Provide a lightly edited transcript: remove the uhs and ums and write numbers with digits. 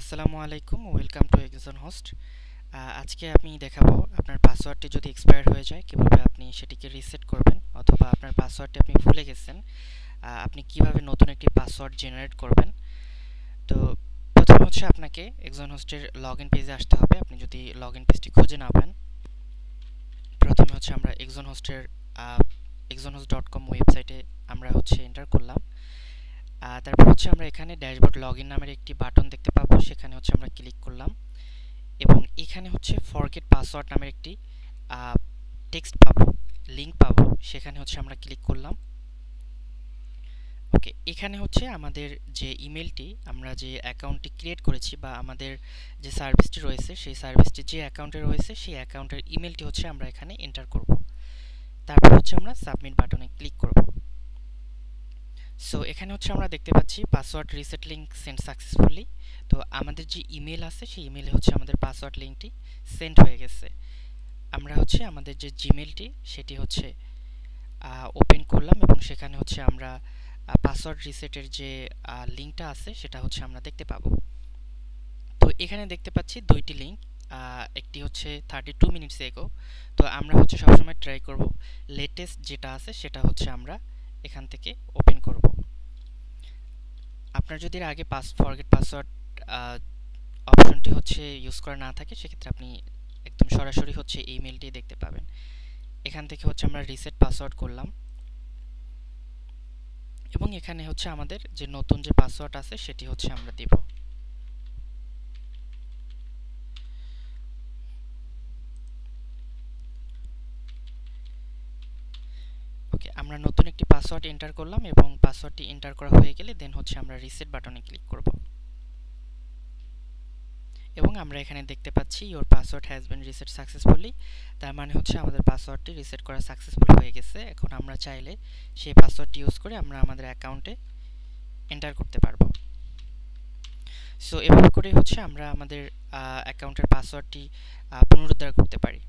আসসালামু আলাইকুম, welcome to exon host. আজকে আমি দেখাবো আপনার পাসওয়ার্ডটি যদি এক্সপায়ার হয়ে যায় কিভাবে আপনি সেটিকে রিসেট করবেন, অথবা আপনার পাসওয়ার্ডটি আপনি ভুলে গেছেন আপনি কিভাবে নতুন একটি পাসওয়ার্ড জেনারেট করবেন। তো প্রথমে হচ্ছে আপনাকে এক্সন হোস্টের লগ ইন পেজে আসতে হবে। আপনি যদি লগ ইন পেজটি খুঁজে না পান, প্রথমে হচ্ছে আমরা এক্সন হোস্টের exonhost.com ওয়েবসাইটে আমরা হচ্ছে এন্টার করলাম। তারপর হচ্ছে আমরা এখানে ড্যাশবোর্ড লগ ইন নামের একটি বাটন দেখতে পাবো, সেখানে হচ্ছে আমরা ক্লিক করলাম এবং এখানে হচ্ছে ফরগেট পাসওয়ার্ড নামের একটি টেক্সট পাবো, লিংক পাবো, সেখানে হচ্ছে আমরা ক্লিক করলাম। ওকে, এখানে হচ্ছে আমাদের যে ইমেলটি, আমরা যে অ্যাকাউন্টটি ক্রিয়েট করেছি বা আমাদের যে সার্ভিসটি রয়েছে সেই সার্ভিসটি যে অ্যাকাউন্টে রয়েছে সেই অ্যাকাউন্টের ইমেলটি হচ্ছে আমরা এখানে এন্টার করব। তারপর হচ্ছে আমরা সাবমিট বাটনে ক্লিক করব। সো এখানে হচ্ছে আমরা দেখতে পাচ্ছি password reset link send successfully. তো আমাদের যে ইমেল আছে সেই ইমেলে হচ্ছে আমাদের পাসওয়ার্ড লিঙ্কটি সেন্ড হয়ে গেছে। আমরা হচ্ছে আমাদের যে জিমেলটি সেটি হচ্ছে ওপেন করলাম এবং সেখানে হচ্ছে আমরা পাসওয়ার্ড রিসেটের যে লিঙ্কটা আছে সেটা হচ্ছে আমরা দেখতে পাবো। তো এখানে দেখতে পাচ্ছি দুইটি লিঙ্ক, একটি হচ্ছে 32 মিনিটস এগো। তো আমরা হচ্ছে সবসময় ট্রাই করব লেটেস্ট যেটা আছে সেটা হচ্ছে আমরা এখান থেকে ওপেন করব। আপনার যদি এর আগে ফরগেট পাসওয়ার্ড অপশনটি হচ্ছে ইউজ করা না থাকে, সেক্ষেত্রে আপনি একদম সরাসরি হচ্ছে ইমেলটি দেখতে পাবেন। এখান থেকে হচ্ছে আমরা রিসেট পাসওয়ার্ড করলাম এবং এখানে হচ্ছে আমাদের যে নতুন যে পাসওয়ার্ড আছে সেটি হচ্ছে আমরা দিব। ওকে, আমরা নতুন একটি পাসওয়ার্ড এন্টার করলাম এবং পাসওয়ার্ডটি এন্টার করা হয়ে গেলে দেন হচ্ছে আমরা রিসেট বাটনে ক্লিক করব এবং আমরা এখানে দেখতে পাচ্ছি your password has been reset successfully. তার মানে হচ্ছে আমাদের পাসওয়ার্ডটি রিসেট করা সাকসেসফুল হয়ে গেছে। এখন আমরা চাইলে সেই পাসওয়ার্ডটি ইউজ করে আমরা আমাদের অ্যাকাউন্টে এন্টার করতে পারবো। সো এভাবে করে হচ্ছে আমরা আমাদের অ্যাকাউন্টের পাসওয়ার্ডটি পুনরুদ্ধার করতে পারি।